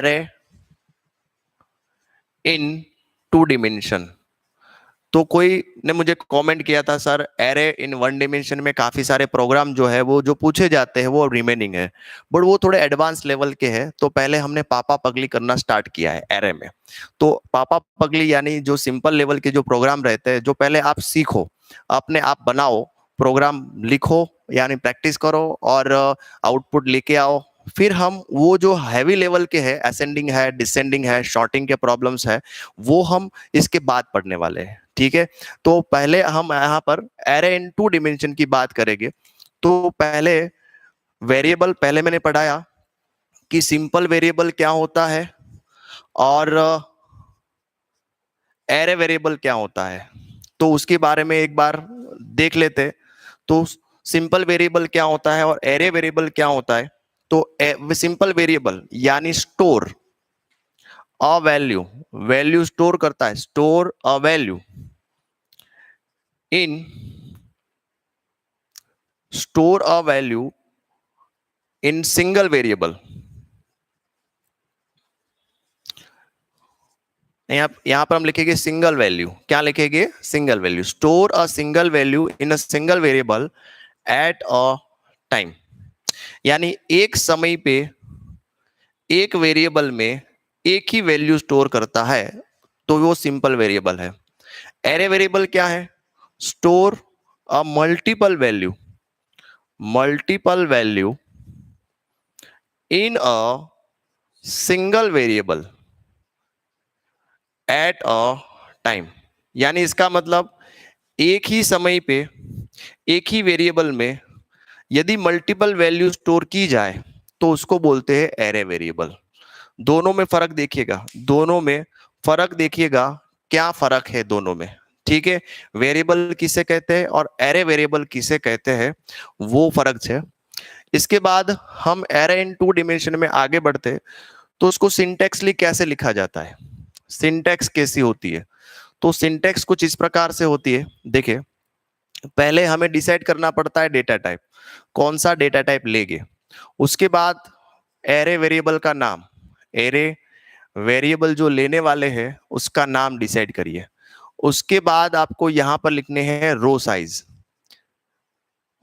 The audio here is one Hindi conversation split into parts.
एरे इन 2 डिमेंशन। तो कोई ने मुझे कमेंट किया था, सर एरे इन 1 डिमेंशन में काफी सारे प्रोग्राम जो है वो जो पूछे जाते हैं वो रिमेनिंग है, बट वो थोड़े एडवांस लेवल के हैं। तो पहले हमने पापा पगली करना स्टार्ट किया है एरे में। तो पापा पगली यानी जो सिंपल लेवल के जो प्रोग्राम रहते हैं, जो पहले आप सीखो, अपने आप बनाओ, प्रोग्राम लिखो, यानी प्रैक्टिस करो और आउटपुट लेके आओ। फिर हम वो जो हैवी लेवल के हैं, असेंडिंग है, डिसेंडिंग है, शॉर्टिंग के प्रॉब्लम्स है, वो हम इसके बाद पढ़ने वाले हैं। ठीक है, तो पहले हम यहाँ पर एरे इन 2 डिमेंशन की बात करेंगे। तो पहले वेरिएबल, पहले मैंने पढ़ाया कि सिंपल वेरिएबल क्या होता है और एरे वेरिएबल क्या होता है, तो उसके बारे में एक बार देख लेते। तो सिंपल वेरिएबल क्या होता है और एरे वेरिएबल क्या होता है। तो सिंपल वेरिएबल यानी store a value, value store करता है, store a value in, store a value in single variable. यहां पर हम लिखेंगे सिंगल वैल्यू। क्या लिखेंगे? Single value. Store a single value in a single variable at a time, यानी एक समय पे एक वेरिएबल में एक ही वैल्यू स्टोर करता है, तो वो सिंपल वेरिएबल है। एरे वेरिएबल क्या है? Store a multiple value in a single variable at a time, यानी इसका मतलब एक ही समय पे एक ही वेरिएबल में यदि मल्टीपल वैल्यू स्टोर की जाए तो उसको बोलते हैं एरे वेरिएबल। दोनों में फर्क देखिएगा, दोनों में फर्क देखिएगा, क्या फर्क है दोनों में। ठीक है, वेरिएबल किसे कहते हैं और एरे वेरिएबल किसे कहते हैं, वो फर्क है। इसके बाद हम एरे इन 2 डिमेंशन में आगे बढ़ते, तो उसको सिंटेक्सली कैसे लिखा जाता है, सिंटेक्स कैसी होती है। तो सिंटेक्स कुछ इस प्रकार से होती है। देखिए, पहले हमें डिसाइड करना पड़ता है डेटा टाइप, कौन सा डेटा टाइप लेंगे। उसके बाद एरे वेरिएबल का नाम, एरे वेरिएबल जो लेने वाले हैं उसका नाम डिसाइड करिए। उसके बाद आपको यहां पर लिखने हैं रो साइज,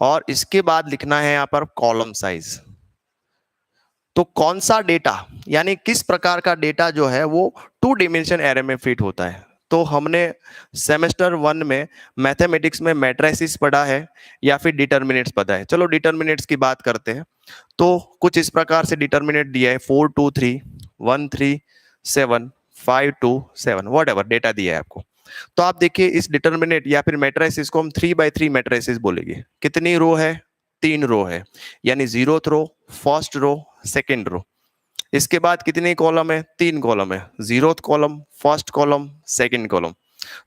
और इसके बाद लिखना है यहां पर कॉलम साइज। तो कौन सा डेटा, यानी किस प्रकार का डेटा जो है वो 2 डिमेंशन एरे में फिट होता है। तो हमने सेमेस्टर 1 में मैथमेटिक्स में मैट्रिसेस पढ़ा है या फिर डिटर्मिनेट्स पढ़ा है। चलो डिटर्मिनेट्स की बात करते हैं। तो कुछ इस प्रकार से डिटर्मिनेट दिया है, 4 2 3 1 3 7 5 2 7, वट एवर डेटा दिया है आपको। तो आप देखिए इस डिटर्मिनेट या फिर मैट्रिसेस को हम 3x3 मैट्रिसेस बोलेंगे। कितनी रो है? 3 रो है, यानी 0th रो, फर्स्ट रो, सेकेंड रो। इसके बाद कितने कॉलम है? 3 कॉलम है, 0th column, first column, second column.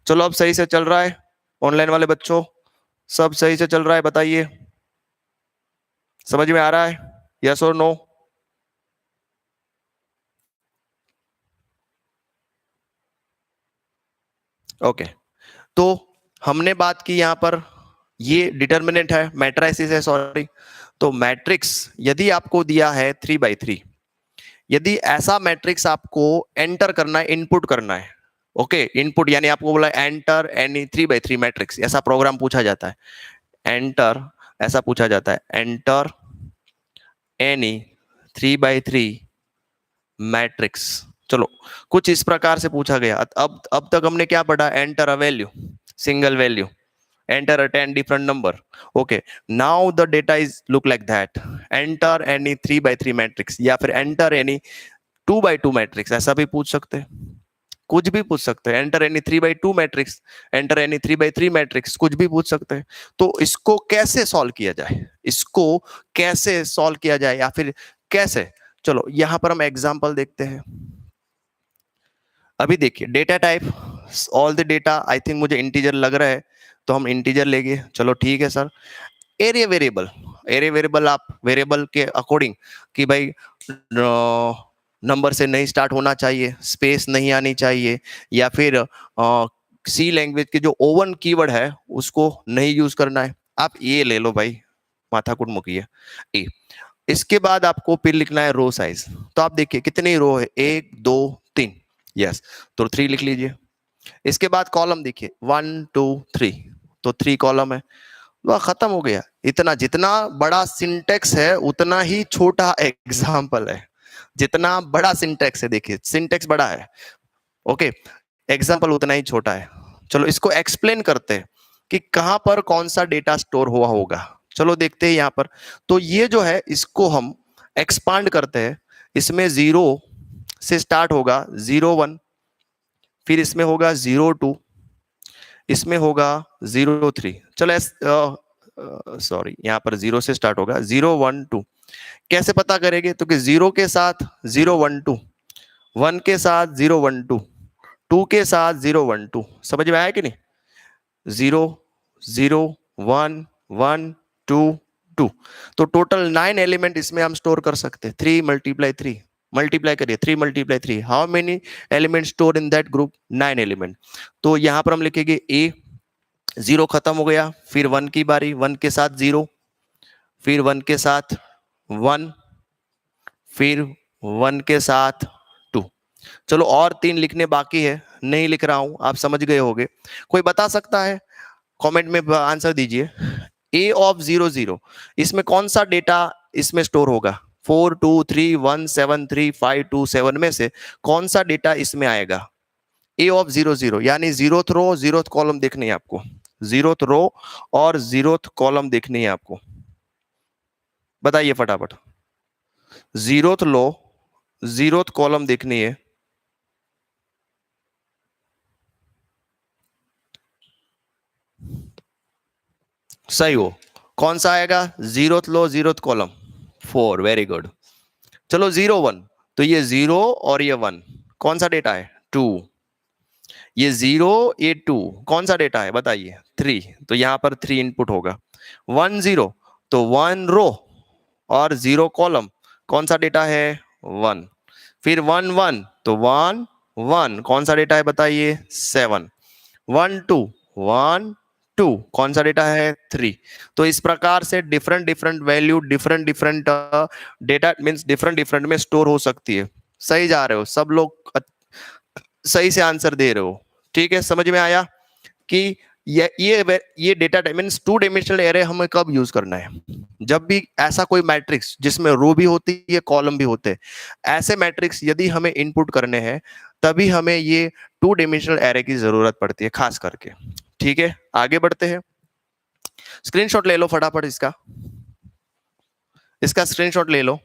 चलो अब सही से चल रहा है? ऑनलाइन वाले बच्चों सब सही से चल रहा है? बताइए, समझ में आ रहा है? यस और नो? ओके, तो हमने बात की यहां पर, ये डिटर्मिनेंट है, मैट्रिसेस है, सॉरी। तो मैट्रिक्स यदि आपको दिया है 3x3, यदि ऐसा मैट्रिक्स आपको एंटर करना है, इनपुट करना है, ओके, इनपुट यानी आपको बोला एंटर एनी 3x3 मैट्रिक्स, ऐसा प्रोग्राम पूछा जाता है। एंटर, ऐसा पूछा जाता है, एंटर एनी 3x3 मैट्रिक्स। चलो कुछ इस प्रकार से पूछा गया। अब तक हमने क्या पढ़ा? Enter a value, single value, enter a 10 different number. Okay, now the data is look like that. Enter any 3x3 matrix या फिर enter any 2x2 matrix, ऐसा भी पूछ सकते हैं, कुछ भी पूछ सकते हैं। enter any 3x2 matrix, enter any 3x3 matrix, कुछ भी पूछ सकते हैं। तो इसको कैसे सॉल्व किया जाए, इसको कैसे सॉल्व किया जाए या फिर कैसे, चलो यहां पर हम एग्जांपल देखते हैं। अभी देखिए data type, all the data, I think मुझे इंटीजर लग रहा है, तो हम इंटीजर लेंगे। चलो ठीक है sir. Area variable, area variable आप वेरिएबल के अकॉर्डिंग कि भाई नंबर से नहीं स्टार्ट होना चाहिए, स्पेस नहीं आनी चाहिए, या फिर सी लैंग्वेज के जो ओवन कीवर्ड है उसको नहीं यूज करना है। आप ये ले लो भाई, माथाकुट मुकी है। ए, इसके बाद आपको फिर लिखना है रो साइज। तो आप देखिए कितनी रो है, 1 2 3, यस, तो 3 लिख लीजिए। इसके बाद कॉलम देखिए 1 2 3, तो 3 कॉलम है, वह खत्म हो गया। इतना, जितना बड़ा सिंटेक्स है उतना ही छोटा एग्जाम्पल है। जितना बड़ा सिंटेक्स है, देखिए सिंटेक्स बड़ा है, ओके, एग्जाम्पल उतना ही छोटा है। चलो इसको एक्सप्लेन करते हैं कि कहां पर कौन सा डेटा स्टोर हुआ होगा। चलो देखते हैं यहां पर। तो ये जो है इसको हम एक्सपांड करते हैं। इसमें 0 से स्टार्ट होगा 01, फिर इसमें होगा 02, इसमें होगा 03। चलो सॉरी, यहाँ पर 0 से स्टार्ट होगा 012। कैसे पता करेंगे? तो कि 0 के साथ 012, 1 के साथ 012, 2 के साथ 012, समझ में आया कि नहीं? 0 0 1 1 2 2, तो टोटल 9 एलिमेंट इसमें हम स्टोर कर सकते हैं। 3 मल्टीप्लाई 3, मल्टीप्लाई करिए, 3 multiply 3, how many element store in that group? 9 element. तो यहां पर हम लिखेंगे ए, 0 खत्म हो गया, फिर 1 की बारी, 1 के साथ 0, फिर 1 के साथ 1, फिर 1 के साथ 2। चलो और 3 लिखने बाकी है, नहीं लिख रहा हूं, आप समझ गए होंगे। कोई बता सकता है? कमेंट में आंसर दीजिए। ए ऑफ 00, इसमें कौन सा डेटा इसमें स्टोर होगा? 4 2 3 1 7 3 5 2 7 में से कौन सा डेटा इसमें आएगा? ए ऑफ 00, यानी 0th रो 0th कॉलम देखनी है आपको। 0th रो और 0th कॉलम देखनी है आपको, बताइए फटाफट। 0th रो 0th कॉलम देखनी है। सही हो, कौन सा आएगा? 0th लो 0th कॉलम 4, वेरी गुड। चलो 01, तो ये 0 और ये 1 कौन सा डेटा है? 2। ये 0 ये 2 कौन सा डेटा है बताइए? 3, तो यहां पर 3 इनपुट होगा। 1 0, तो 1 रो और 0 कॉलम कौन सा डेटा है? 1। फिर 1 1, तो 1 1 कौन सा डेटा है बताइए? 7। 1 2 1 2 कौन सा डेटा है? 3। तो इस प्रकार से different different value different different data means different different में स्टोर हो सकती है। सही जा रहे हो सब लोग, सही से आंसर दे रहे हो, ठीक है। समझ में आया कि ये डेटा मींस 2 डायमेंशनल एरे हमें कब यूज करना है? जब भी ऐसा कोई मैट्रिक्स जिसमें रो भी होती है कॉलम भी होते हैं, ऐसे मैट्रिक्स यदि हमें इनपुट करने हैं तभी हमें ये 2 डायमेंशनल एरे की जरूरत पड़ती है खास करके, ठीक है। आगे बढ़ते हैं, स्क्रीनशॉट ले लो फटाफट इसका स्क्रीनशॉट ले लो।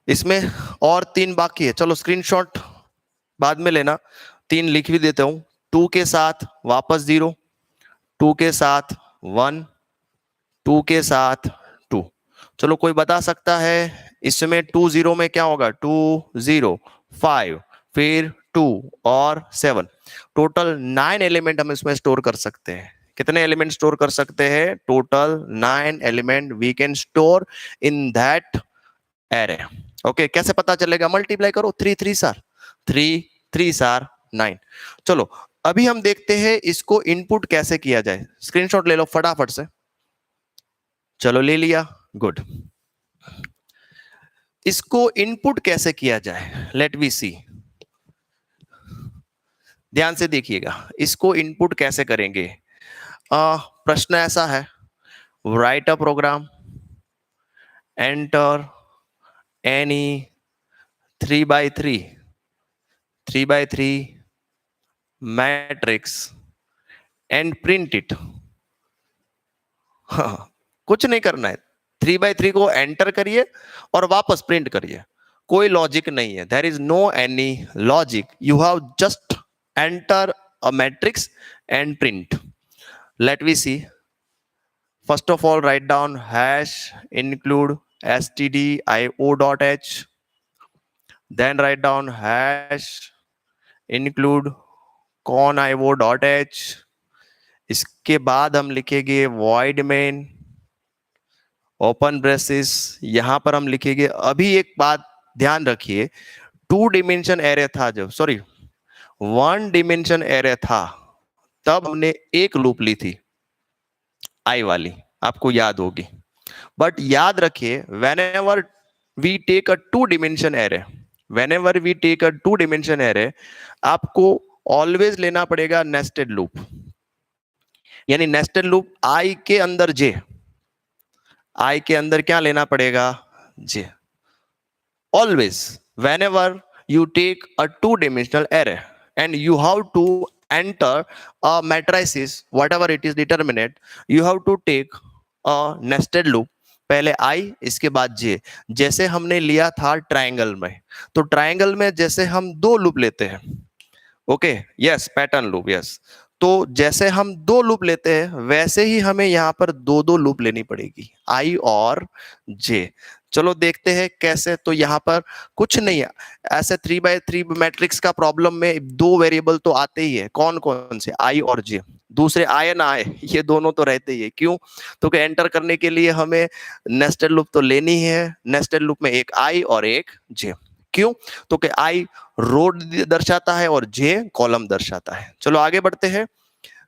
इसमें और 3 बाकी है, चलो स्क्रीनशॉट बाद में लेना, 3 लिख भी देता हूं। 2 के साथ वापस 0, 2 के साथ 1, 2 के साथ 2। चलो कोई बता सकता है इसमें 2 0 में क्या होगा? 2 0 5, फिर 2 और 7, टोटल 9 एलिमेंट हम इसमें स्टोर कर सकते हैं। कितने एलिमेंट स्टोर कर सकते हैं? Total 9 element we can store in that array. Okay, कैसे पता चलेगा? मल्टीप्लाई करो, 3 3 सार 3 3 सार 9। चलो अभी हम देखते हैं इसको इनपुट कैसे किया जाए। स्क्रीनशॉट ले लो फटाफट से। चलो ले लिया, गुड। इसको इनपुट कैसे किया जाए? लेट वी सी, ध्यान से देखिएगा इसको इनपुट कैसे करेंगे। प्रश्न ऐसा है, write a program, enter any 3x3 matrix and print it. कुछ नहीं करना है, 3x3 को एंटर करिए और वापस प्रिंट करिए, कोई लॉजिक नहीं है, there is no any logic, you have just enter a matrix and print. Let we see, first of all write down hash include stdio.h, then write down hash include conio.h। इसके बाद हम लिखेंगे void main ओपन ब्रेसेस, यहां पर हम लिखेंगे। अभी एक बात ध्यान रखिए, 2 डायमेंशन एरे था जब, सॉरी 1 डायमेंशन एरे था तब हमने एक लूप ली थी आई वाली, आपको याद होगी। बट याद रखिए whenever we take a two dimension array, whenever we take a two dimension array, आपको ऑलवेज लेना पड़ेगा नेस्टेड लूप, यानी नेस्टेड लूप आई के अंदर जे, आई के अंदर क्या लेना पड़ेगा, J. Always whenever you take a two dimensional array and you have to enter a matrices whatever it is determinate, you have to take a nested loop, पहले आई इसके बाद जे। जैसे हमने लिया था ट्रायंगल में, तो ट्रायंगल में जैसे हम दो लूप लेते हैं, okay yes, pattern loop, yes. तो जैसे हम दो लूप लेते हैं वैसे ही हमें यहाँ पर दो दो लूप लेनी पड़ेगी, आई और जे। चलो देखते हैं कैसे। तो यहाँ पर कुछ नहीं है, ऐसे 3x3 मैट्रिक्स का प्रॉब्लम में दो वेरिएबल तो आते ही है, कौन कौन से, आई और जे। दूसरे आए ना आए, ये दोनों तो रहते ही है। क्यों? तो कि एंटर करने के लिए हमें नेस्टेड लूप तो लेनी ही है। नेस्टेड लूप में एक आई और एक जे। क्यों? तो कि आई रो दर्शाता है और जे कॉलम दर्शाता है। चलो आगे बढ़ते हैं।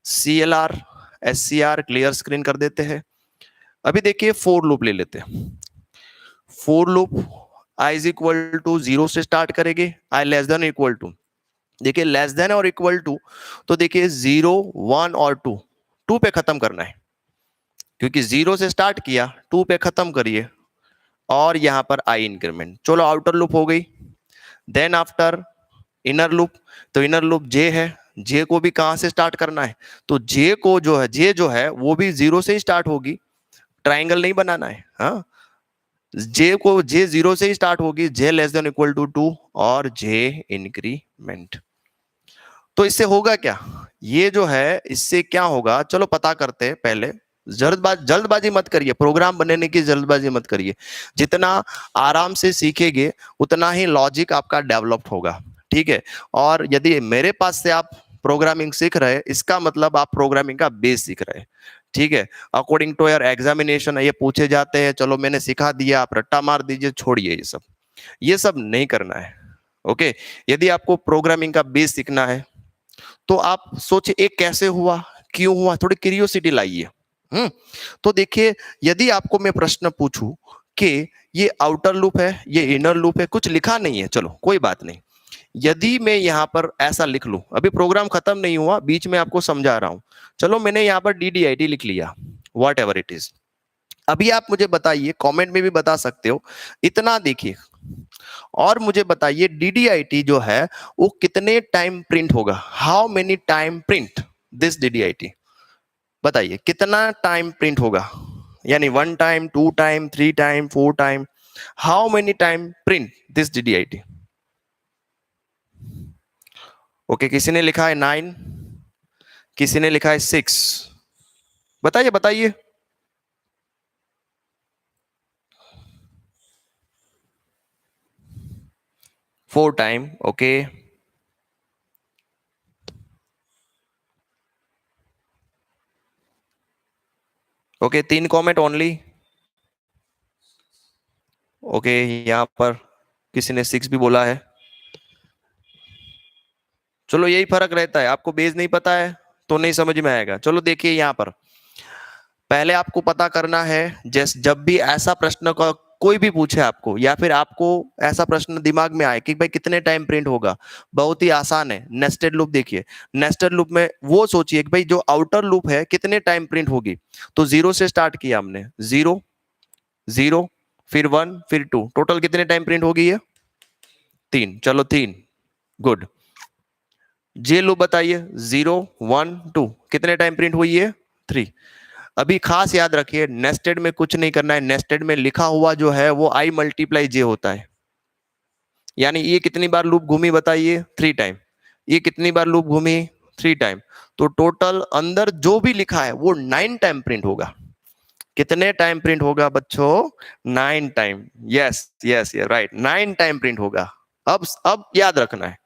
CLR SCR क्लियर स्क्रीन कर देते हैं। अभी देखिए फोर लूप ले लेते हैं। For loop i is equal to 0 से स्टार्ट करेंगे, i less than equal to, देखिए लेस देन और इक्वल टू, तो देखिए 0 1 और 2, 2 पे खत्म करना है, क्योंकि 0 से स्टार्ट किया, 2 पे खत्म करिए, और यहां पर i इंक्रीमेंट। चलो आउटर लूप हो गई। देन आफ्टर इनर लूप, तो इनर लूप जे है, जे को भी कहां से स्टार्ट करना है, तो जे को जो है, जे जो है वो भी 0 से ही स्टार्ट होगी, ट्राइंगल नहीं बनाना है। हाँ, जे को, जे 0 से ही स्टार्ट होगी, जे लेस देन इक्वल टू 2 और जे इंक्रीमेंट। तो इससे होगा क्या, ये जो है इससे क्या होगा, चलो पता करते हैं। पहले जल्दबाजी मत करिए, प्रोग्राम बनाने की जल्दबाजी मत करिए। जितना आराम से सीखेंगे उतना ही लॉजिक आपका डेवलप होगा, ठीक है। और यदि मेरे पास से आप प्रोग्रामिंग सीख रहे हैं, इसका मतलब आप प्रोग्रामिंग का बेस सीख रहे हैं, ठीक है। अकॉर्डिंग टू योर एग्जामिनेशन ये पूछे जाते हैं, चलो मैंने सिखा दिया, आप रट्टा मार दीजिए, छोड़िए ये सब नहीं करना है, ओके। यदि आपको प्रोग्रामिंग का बेस सीखना है तो आप सोचे एक कैसे हुआ, क्यों हुआ, थोड़ी क्यूरियोसिटी लाइए। तो देखिए, यदि आपको मैं प्रश्न पूछूं कि ये आउटर लूप है, ये इनर लूप है, कुछ लिखा नहीं है, चलो कोई बात नहीं। यदि मैं यहां पर ऐसा लिख लूं, अभी प्रोग्राम खत्म नहीं हुआ, बीच में आपको समझा रहा हूं। चलो मैंने यहां पर DDIT लिख लिया, वॉट एवर इट इज। अभी आप मुझे बताइए, कमेंट में भी बता सकते हो, इतना देखिए और मुझे बताइए DDIT जो है वो कितने टाइम प्रिंट होगा, how many time print this DDIT, बताइए कितना टाइम प्रिंट होगा, यानी 1 time, 2 time, 3 time, 4 time, how many time print this DDIT। Okay, किसी ने लिखा है 9, किसी ने लिखा है 6, बताइए बताइए। Four time, okay. Okay, 3 comment only, okay. यहाँ पर किसी ने 6 भी बोला है। चलो यही फर्क रहता है, आपको बेस नहीं पता है तो नहीं समझ में आएगा। चलो देखिए, यहाँ पर पहले आपको पता करना है, जैसे जब भी ऐसा प्रश्न का कोई भी पूछे आपको, या फिर आपको ऐसा प्रश्न दिमाग में आए कि भाई कितने टाइम प्रिंट होगा, बहुत ही आसान है। नेस्टेड लूप देखिए, नेस्टेड लूप में वो सोचिए कि भाई जो आउटर लूप है कितने टाइम प्रिंट होगी, तो 0 से स्टार्ट किया हमने, 0 0 फिर 1 फिर 2, टोटल कितने टाइम प्रिंट होगी ये, 3। चलो 3, गुड। जे लूप बताइए, 0 1 2, कितने टाइम प्रिंट हुई है, 3। अभी खास याद रखिए, नेस्टेड में कुछ नहीं करना है, नेस्टेड में लिखा हुआ जो है वो i मल्टीप्लाई जे होता है, यानी ये कितनी बार लूप घूमी बताइए, 3 टाइम। ये कितनी बार लूप घूमी, 3 टाइम। तो टोटल अंदर जो भी लिखा है वो 9 टाइम प्रिंट होगा। कितने टाइम प्रिंट होगा बच्चों, 9 time, yes yes yes right, 9 time print होगा। अब याद रखना है,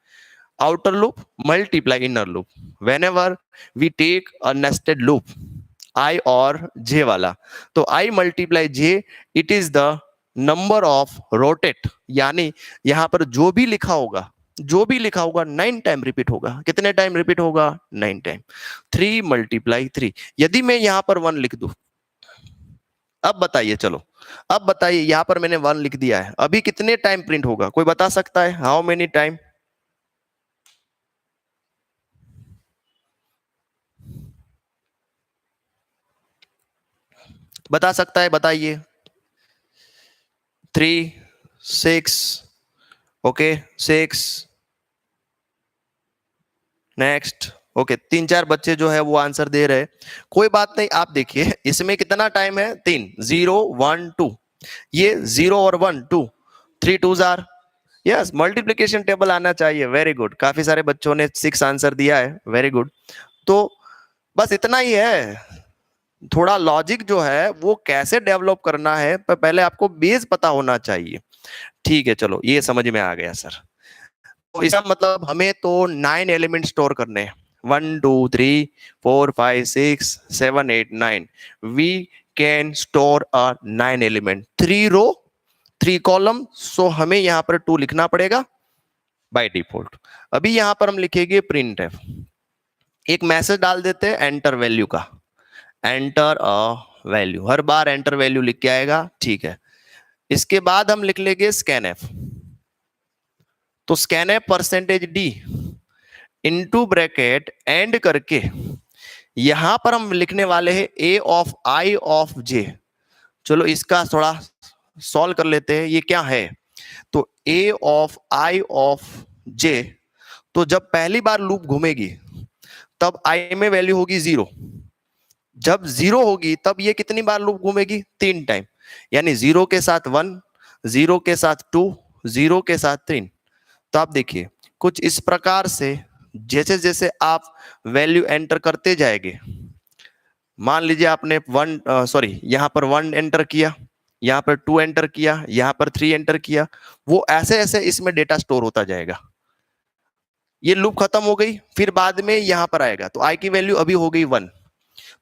outer loop multiply inner loop whenever we take a nested loop I और j वाला, तो I multiply j, it is the number of rotate, यानी यहां पर जो भी लिखा होगा, जो भी लिखा होगा 9 टाइम रिपीट होगा। कितने टाइम रिपीट होगा, 9 टाइम। 3 मल्टीप्लाई 3, यदि मैं यहां पर 1 लिख दूं, अब बताइए, चलो अब बताइए, यहां पर मैंने 1 लिख दिया है, अभी कितने टाइम प्रिंट होगा, कोई बता सकता है? How many time? बता सकता है, बताइए। 3, 6, ओके 6, नेक्स्ट। ओके, 3-4 बच्चे जो है वो आंसर दे रहे हैं, कोई बात नहीं। आप देखिए इसमें कितना टाइम है, 3, 0 1 2, ये 0 और 1 2, 3 2 जार, यस मल्टीप्लिकेशन टेबल आना चाहिए। वेरी गुड, काफी सारे बच्चों ने 6 आंसर दिया है, वेरी गुड। तो बस इतना ही है, थोड़ा लॉजिक जो है वो कैसे डेवलप करना है, पर पहले आपको बेस पता होना चाहिए। ठीक है, चलो ये समझ में आ गया सर। तो इसका मतलब हमें तो 9 एलिमेंट स्टोर करने हैं, 1 2 3 4 5 6 7 8 9। We can store a 9 element, 3 row 3 column, so हमें यहाँ पर 2 लिखना पड़ेगा बाय डिफॉल्ट। अभी यहाँ पर हम लिखेंगे प्रिंट एफ, एक मैसेज डाल देते हैं एंटर वैल्यू का, enter a value, her bar enter value लिख के आएगा, ठीक है। इसके बाद हम लिख लेंगे स्कैन एफ, तो scan F percentage D into bracket and करके यहां पर हम लिखने वाले हैं ए ऑफ आई ऑफ जे। चलो इसका थोड़ा सॉल्व कर लेते हैं, ये क्या है, तो ए ऑफ आई ऑफ जे, तो जब पहली बार लूप घूमेगी तब आई में वैल्यू होगी 0, जब 0 होगी तब ये कितनी बार लूप घूमेगी, 3 टाइम, यानी 0 के साथ 1, 0 के साथ 2, 0 के साथ 3। तो आप देखिए कुछ इस प्रकार से जैसे जैसे आप वैल्यू एंटर करते जाएंगे, मान लीजिए आपने 1 सॉरी यहां पर 1 एंटर किया, यहां पर 2 एंटर किया, यहां पर 3 एंटर किया, वो ऐसे ऐसे इसमें डेटा स्टोर होता जाएगा। ये लूप खत्म हो गई, फिर बाद में यहां पर आएगा, तो आई की वैल्यू अभी हो गई 1,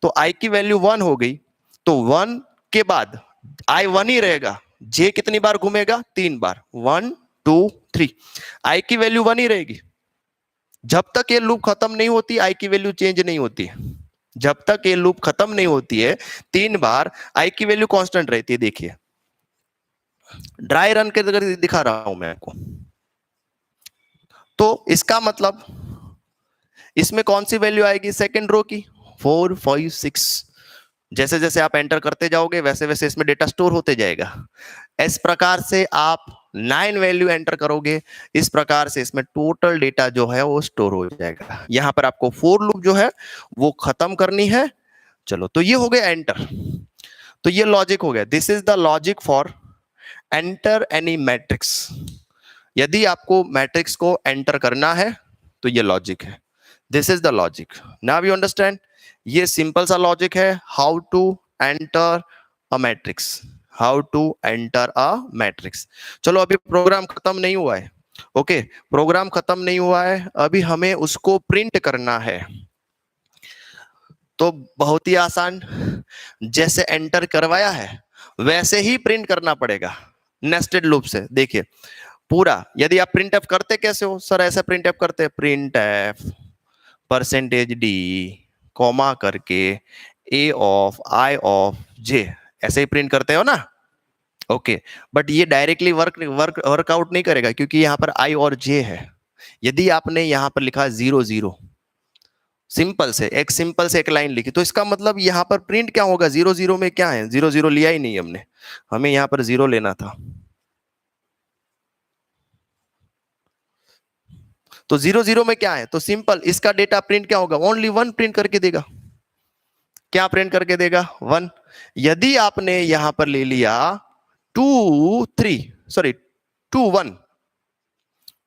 तो आई की वैल्यू 1 हो गई, तो 1 के बाद आई 1 ही रहेगा, जे कितनी बार घूमेगा, 3 बार, 1 2 3, आई की वैल्यू 1 ही रहेगी। जब तक ये लूप खत्म नहीं होती आई की वैल्यू चेंज नहीं होती है, जब तक ये लूप खत्म नहीं होती है 3 बार आई की वैल्यू कांस्टेंट रहती है। देखिए ड्राई रन के दिखा रहा हूं मैं आपको, तो इसका मतलब इसमें कौन सी वैल्यू आएगी, सेकंड रो की, 4 5 6, जैसे जैसे आप एंटर करते जाओगे वैसे वैसे इसमें डेटा स्टोर होते जाएगा। इस प्रकार से आप 9 वैल्यू एंटर करोगे, इस प्रकार से इसमें टोटल डेटा जो है वो स्टोर हो जाएगा। यहां पर आपको फोर लूप जो है वो खत्म करनी है। चलो तो ये हो गया एंटर, तो ये लॉजिक हो गया, this is the logic for enter any matrix. यदि आपको मैट्रिक्स को एंटर करना है तो ये लॉजिक है, this is the logic. Now you understand, ये सिंपल सा लॉजिक है, how to enter a matrix, how to enter a matrix. चलो अभी प्रोग्राम खत्म नहीं हुआ है, ओके प्रोग्राम खत्म नहीं हुआ है, अभी हमें उसको प्रिंट करना है। तो बहुत ही आसान, जैसे एंटर करवाया है वैसे ही प्रिंट करना पड़ेगा नेस्टेड लूप से। देखिए पूरा, यदि आप प्रिंट एफ करते कैसे हो सर, ऐसे प्रिंट एफ करते हैं, print F percentage D comma करके ए ऑफ आई ऑफ जे, ऐसे ही प्रिंट करते हो ना, ओके। बट ये डायरेक्टली वर्कआउट नहीं करेगा क्योंकि यहाँ पर आई और जे है। यदि आपने यहाँ पर लिखा 0 0, सिंपल से एक लाइन लिखी, तो इसका मतलब यहाँ पर प्रिंट क्या होगा, 0 0 में क्या है, 0 0 लिया ही नहीं हमने, हमें यहाँ पर 0 लेना था, तो 0 0 में क्या है, तो सिंपल इसका डेटा प्रिंट क्या होगा, ओनली 1 प्रिंट करके देगा। क्या प्रिंट करके देगा, 1। यदि आपने यहां पर ले लिया 2 3 सॉरी 2 1,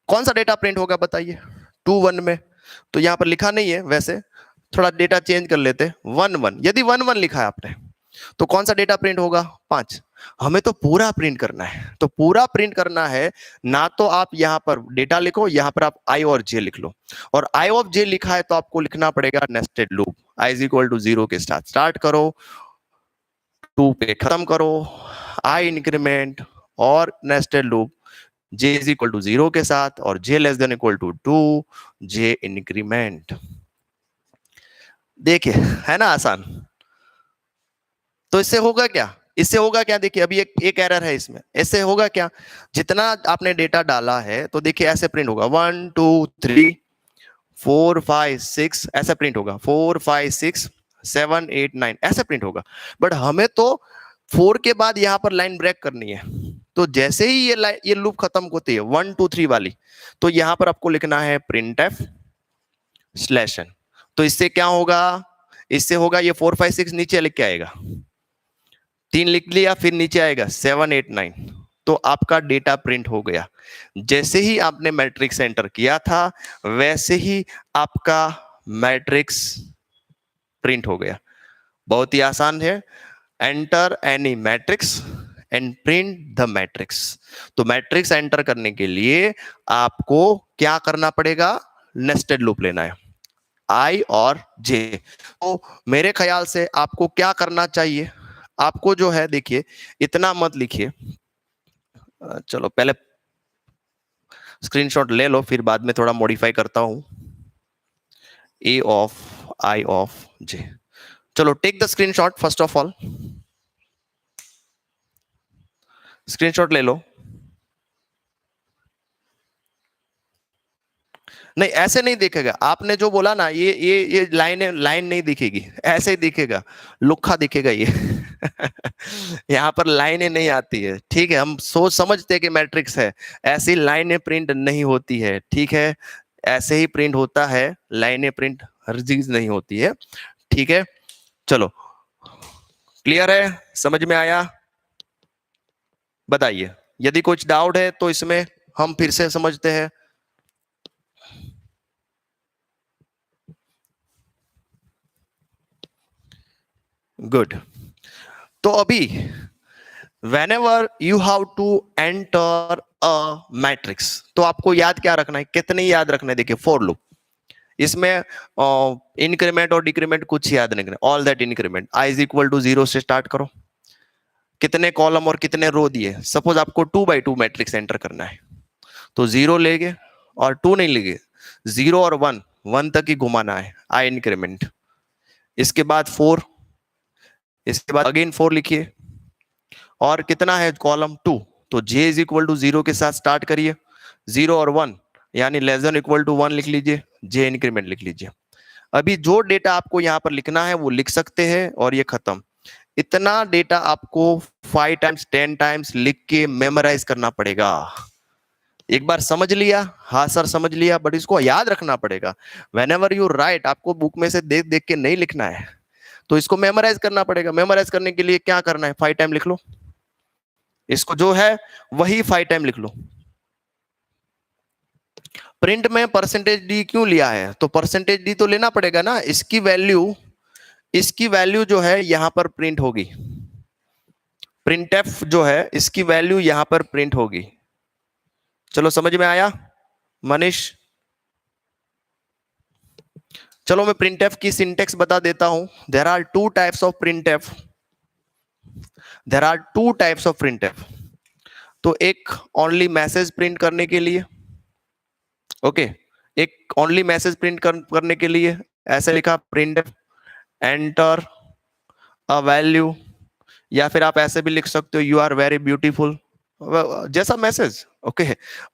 कौन सा डेटा प्रिंट होगा बताइए, 2 1 में, तो यहां पर लिखा नहीं है, वैसे थोड़ा डेटा चेंज कर लेते, 1 1, यदि 1 1 लिखा है आपने तो कौन सा डेटा प्रिंट होगा, 5। हमें तो पूरा प्रिंट करना है, तो पूरा प्रिंट करना है ना, तो आप यहां पर डेटा लिखो, यहां पर आप आई और जे लिख लो, और आई ऑफ जे लिखा है तो आपको लिखना पड़ेगा nested loop, I is equal to 0 के साथ स्टार्ट करो, 2 पे खत्म करो, आई इंक्रीमेंट और nested loop j is equal to 0 के साथ और j less than equal to 2, j increment. देखिए है ना आसान, तो इससे होगा क्या, इससे होगा क्या, देखिए अभी एक एरर है इसमें, इससे होगा क्या, जितना आपने डेटा डाला है तो देखिए ऐसे प्रिंट होगा 1 2 3 4 5 6 ऐसा प्रिंट होगा, 4 5 6 7 8 9 ऐसा प्रिंट होगा। बट हमें तो 4 के बाद यहां पर लाइन ब्रेक करनी है, तो जैसे ही ये लूप खत्म होती है 1 2 3 वाली, तो यहां पर आपको लिखना है प्रिंट एफ स्लैश एन। तो इससे क्या होगा, इससे होगा ये 4 5 6 नीचे लिख के आएगा, 3 लिख लिया, फिर नीचे आएगा 7 8 9, तो आपका डेटा प्रिंट हो गया। जैसे ही आपने मैट्रिक्स एंटर किया था वैसे ही आपका मैट्रिक्स प्रिंट हो गया। बहुत ही आसान है। Enter any matrix and print the matrix. तो मैट्रिक्स एंटर करने के लिए आपको क्या करना पड़ेगा, नेस्टेड लूप लेना है, आई और जे। तो मेरे ख्याल से आपको क्या करना चाहिए, आपको जो है देखिए इतना मत लिखिए, चलो पहले स्क्रीनशॉट ले लो, फिर बाद में थोड़ा मॉडिफाई करता हूं। ए ऑफ आई ऑफ जे, चलो take the screenshot first of all, screenshot ले लो। नहीं ऐसे नहीं दिखेगा, आपने जो बोला ना ये लाइन नहीं दिखेगी, ऐसे ही दिखेगा, लुखा दिखेगा ये यहाँ पर लाइनें नहीं आती है, ठीक है। हम सोच समझते हैं कि मैट्रिक्स है, ऐसी लाइनें प्रिंट नहीं होती है, ठीक है। ऐसे ही प्रिंट होता है, लाइनें प्रिंट हर चीज नहीं होती है, ठीक है। चलो क्लियर है, समझ में आया, बताइए यदि कुछ डाउट है तो इसमें हम फिर से समझते हैं। गुड। तो अभी whenever you have to enter a matrix, तो आपको याद क्या रखना है, कितने याद रखना है, देखिए फॉर लूप, इसमें इंक्रीमेंट और डिक्रीमेंट कुछ याद नहीं करना, all that increment I is equal to 0 से स्टार्ट करो। कितने कॉलम और कितने रो दिए, सपोज आपको 2 by 2 मैट्रिक्स एंटर करना है, तो 0 लेंगे और 2 नहीं लेंगे, 0 और 1 तक ही घुमाना है, आई इंक्रीमेंट। इसके बाद 4, इसके बाद अगेन 4 लिखिए, और कितना है कॉलम 2, तो j इज इक्वल टू 0 के साथ स्टार्ट करिए, 0 और 1 यानी लेस देन इक्वल टू 1 लिख लीजिए, j इंक्रीमेंट लिख लीजिए। अभी जो डेटा आपको यहां पर लिखना है वो लिख सकते हैं, और ये खत्म। इतना डेटा आपको 5 टाइम्स 10 टाइम्स लिख के मेमोराइज करना पड़ेगा। एक बार समझ लिया, हाँ सर समझ लिया, बट इसको याद रखना पड़ेगा। व्हेनेवर यू राइट, आपको बुक में से देख देख के नहीं लिखना है, तो इसको मेमोराइज करना पड़ेगा। मेमोराइज करने के लिए क्या करना है, 5 टाइम लिख लो, इसको जो है वही 5 टाइम लिख लो। प्रिंट में परसेंटेज डी क्यों लिया है, तो परसेंटेज डी तो लेना पड़ेगा ना, इसकी वैल्यू जो है यहां पर प्रिंट होगी, प्रिंटएफ जो है इसकी वैल्यू यहां पर प्रिंट होगी। चलो समझ में आया मनीष? चलो मैं प्रिंटएफ की सिंटेक्स बता देता हूं। There are two types of printf, there are two types of printf. तो एक ओनली मैसेज प्रिंट करने के लिए, ओके, एक ओनली मैसेज प्रिंट करने के लिए ऐसे लिखा प्रिंटएफ एंटर अ वैल्यू, या फिर आप ऐसे भी लिख सकते हो यू आर वेरी ब्यूटीफुल, जैसा मैसेज, ओके।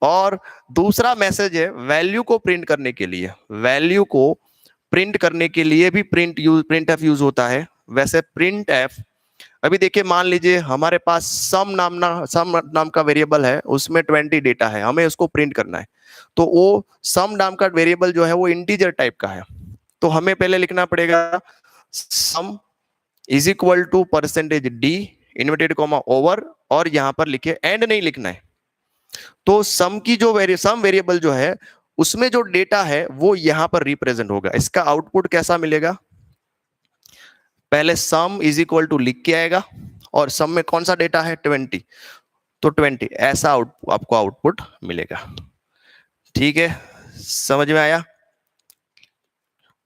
और दूसरा मैसेज है वैल्यू को प्रिंट करने के लिए, वैल्यू को प्रिंट करने के लिए भी प्रिंटएफ यूज होता है। वैसे प्रिंटएफ, अभी देखिए मान लीजिए हमारे पास सम नाम का वेरिएबल है, उसमें 20 डेटा है, हमें उसको प्रिंट करना है, तो वो सम नाम का वेरिएबल जो है वो इंटीजर टाइप का है, तो हमें पहले लिखना पड़ेगा sum is equal to percentage D inverted comma over, और यहां पर लिखे एंड नहीं लिखना है। तो सम की जो सम वेरिएबल जो है उसमें जो डेटा है वो यहां पर रिप्रेजेंट होगा। इसका आउटपुट कैसा मिलेगा, पहले सम इज इक्वल टू लिख के आएगा, और सम में कौन सा डेटा है 20, तो 20 ऐसा आपको आउटपुट मिलेगा। ठीक है, समझ में आया?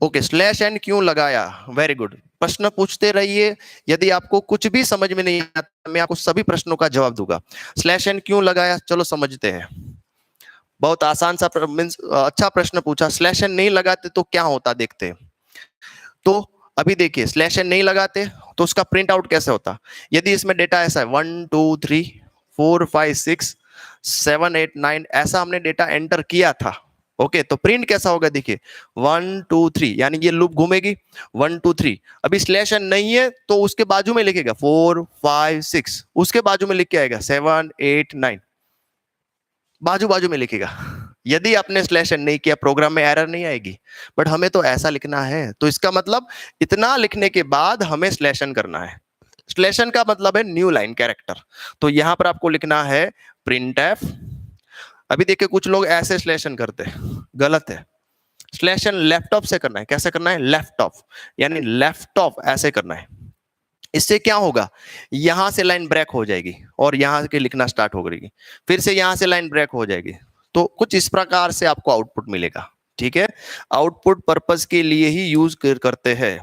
ओके, स्लैश एंड क्यों लगाया, वेरी गुड, प्रश्न पूछते रहिए। यदि आपको कुछ भी समझ में नहीं आता, मैं आपको सभी प्रश्नों का जवाब दूंगा। स्लैश एंड क्यों लगाया, चलो समझते हैं। बहुत आसान सा मींस अच्छा प्रश्न पूछा। स्लैश एंड नहीं लगाते तो क्या होता, देखते हैं। तो अभी देखिए स्लैश एन नहीं लगाते तो उसका प्रिंट आउट कैसे होता? यदि इसमें डेटा ऐसा है 1 2 3 4 5 6 7 8 9 ऐसा हमने डेटा एंटर किया था, ओके, तो प्रिंट कैसा होगा? देखिए 1 2 3 यानी ये लूप घूमेगी 1 2 3। अभी स्लैश एन नहीं है तो उसके बाजू में लिखेगा 4 5 6, उसके बाजू में लिख के आएगा 7 8 9, बाजू बाजू में लिखेगा। यदि आपने स्लैश एन नहीं किया प्रोग्राम में एरर नहीं आएगी, बट हमें तो ऐसा लिखना है, तो इसका मतलब इतना लिखने के बाद हमें स्लैश एन करना है। स्लैश एन का मतलब है न्यू लाइन कैरेक्टर, तो यहां पर आपको लिखना है प्रिंट एफ। अभी देखिए कुछ लोग ऐसे स्लैश एन करते हैं, गलत है। स्लैश एन लेफ्ट ऑफ से करना है। कैसे करना है? लेफ्ट ऑफ, यानी लेफ्ट ऑफ ऐसे करना है। इससे क्या होगा? यहां से लाइन ब्रेक हो जाएगी और यहां के लिखना स्टार्ट हो जाएगी, फिर से यहां से लाइन ब्रेक हो जाएगी, तो कुछ इस प्रकार से आपको आउटपुट मिलेगा। ठीक है, आउटपुट पर्पस के लिए ही यूज करते हैं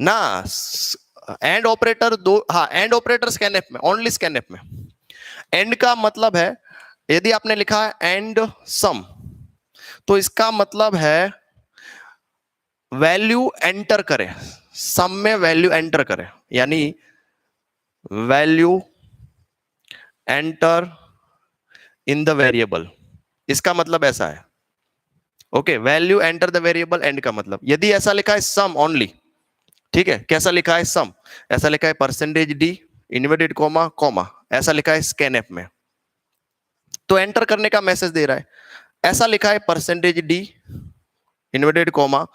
ना। एंड ऑपरेटर दो, हाँ एंड ऑपरेटर स्कैनएफ में, ओनली स्कैनएफ में। एंड का मतलब है यदि आपने लिखा है एंड सम, तो इसका मतलब है वैल्यू एंटर करें, सम में वैल्यू एंटर करें, यानी value enter in the variable, इसका मतलब ऐसा है। Okay, value enter the variable, and का मतलब यदि ऐसा लिखा है सम ओनली, ठीक है, कैसा लिखा है सम, ऐसा लिखा है percentage D inverted comma comma, ऐसा लिखा है स्कैनएफ में, तो एंटर करने का मैसेज दे रहा है। ऐसा लिखा है परसेंटेज डी इनवर्टेड कोमा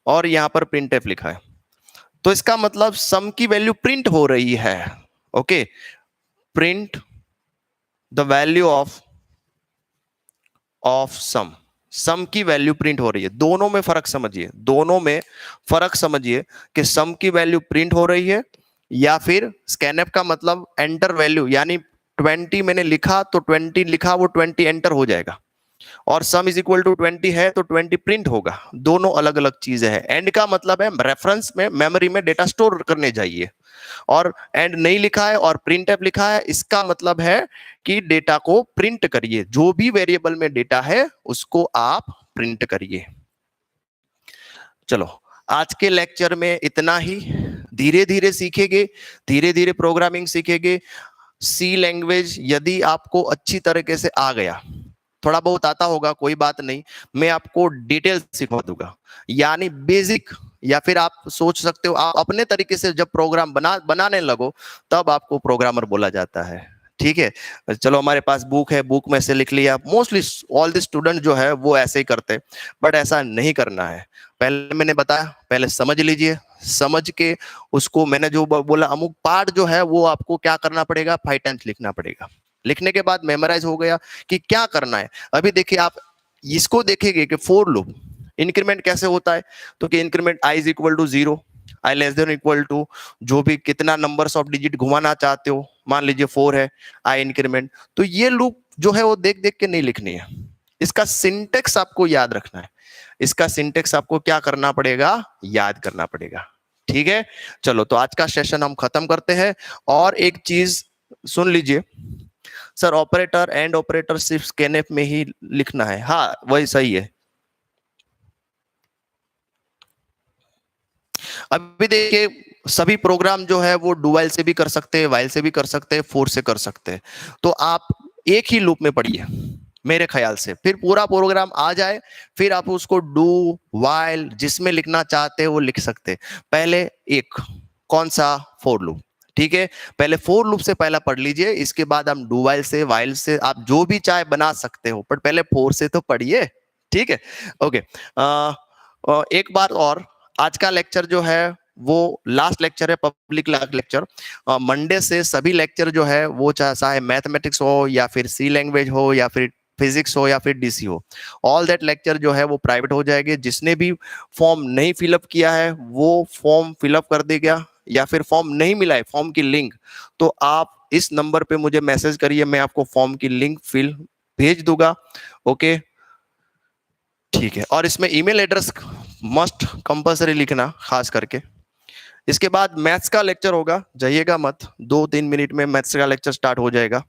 और यहां पर प्रिंट एफ लिखा है, तो इसका मतलब सम की वैल्यू प्रिंट हो रही है। Okay, print the value of sum की वैल्यू प्रिंट हो रही है। दोनों में फर्क समझिए, दोनों में फर्क समझिए कि सम की वैल्यू प्रिंट हो रही है या फिर स्कैनएफ का मतलब एंटर वैल्यू, यानी 20 मैंने लिखा तो 20 लिखा, वो 20 एंटर हो जाएगा, और सम इज इक्वल टू 20 है तो 20 प्रिंट होगा। दोनों अलग अलग चीजें हैं। एंड का मतलब है रेफरेंस में, मेमोरी में डेटा स्टोर करने जाइए, और एंड नहीं लिखा है और प्रिंट एफ लिखा है, इसका मतलब है कि डेटा को प्रिंट करिए, जो भी वेरिएबल में डेटा है उसको आप प्रिंट करिए। चलो आज के लेक्चर में इतना ही। धीरे धीरे सीखेंगे, धीरे धीरे प्रोग्रामिंग सीखेंगे। सी लैंग्वेज यदि आपको अच्छी तरीके से आ गया, थोड़ा बहुत आता होगा कोई बात नहीं, मैं आपको डिटेल सिखा दूंगा, यानी बेसिक, या फिर आप सोच सकते हो आप अपने तरीके से जब प्रोग्राम बनाने लगो तब आपको प्रोग्रामर बोला जाता है। ठीक है, चलो हमारे पास बुक है, बुक में से लिख लिया। मोस्टली ऑल द स्टूडेंट जो है वो ऐसे ही करते, बट ऐसा नहीं करना है। पहले मैंने बताया, पहले समझ लीजिए, समझ के उसको मैंने जो बोला अमुक पार्ट जो है वो आपको क्या करना पड़ेगा, 5 टाइम्स लिखना पड़ेगा। लिखने के बाद मेमोराइज हो गया कि क्या करना है। अभी देखिए आप इसको देखेंगे कि फॉर लूप इंक्रीमेंट कैसे होता है, तो कि increment I is equal to 0, I less than equal to जो भी कितना नंबर्स ऑफ डिजिट घुमाना चाहते हो, मान लीजिए 4 है, आई इंक्रीमेंट। तो ये लूप जो है वो देख देख के नहीं लिखनी है, इसका सिंटेक्स आपको याद रखना है। इसका सिंटेक्स आपको क्या करना पड़ेगा, याद करना पड़ेगा। ठीक है, चलो तो आज का सेशन हम खत्म करते हैं। और एक चीज सुन लीजिए, सर ऑपरेटर एंड ऑपरेटर सिर्फ स्कैनएफ में ही लिखना है, हाँ वही सही है। अभी देखिए सभी प्रोग्राम जो है वो डू व्हाइल से भी कर सकते हैं, व्हाइल से भी कर सकते हैं, फोर से कर सकते हैं। तो आप एक ही लूप में पढ़िए मेरे ख्याल से, फिर पूरा प्रोग्राम आ जाए, फिर आप उसको डू व्हाइल जिसमें लिखना चाहते हैं वो लिख सकते हैं। पहले एक कौन सा, फोर लूप। ठीक है, पहले फोर लूप से पहला पढ़ लीजिए, इसके बाद हम डू व्हाइल से, व्हाइल से आप जो भी चाहे बना सकते हो, पर पहले फोर से तो पढ़िए। ठीक है, ओके। एक बार और, आज का लेक्चर जो है वो लास्ट लेक्चर है, पब्लिक लेक्चर। मंडे से सभी लेक्चर जो है वो चाहे मैथमेटिक्स हो या फिर सी लैंग्वेज हो या फिर फिजिक्स हो या फिर डीसी हो, ऑल दैट लेक्चर जो है वो प्राइवेट हो जाएंगे। जिसने भी फॉर्म नहीं फिलअप किया है वो फॉर्म फिलअप कर देगा, या फिर फॉर्म नहीं मिला है फॉर्म की लिंक, तो आप इस नंबर पे मुझे मैसेज करिए, मैं आपको फॉर्म की लिंक भेज दूंगा। ओके, ठीक है। और इसमें ईमेल एड्रेस मस्ट कंपलसरी लिखना खास करके। इसके बाद मैथ्स का लेक्चर होगा, जाइएगा मत, 2-3 मिनट में मैथ्स का लेक्चर स्टार्ट हो जाएगा।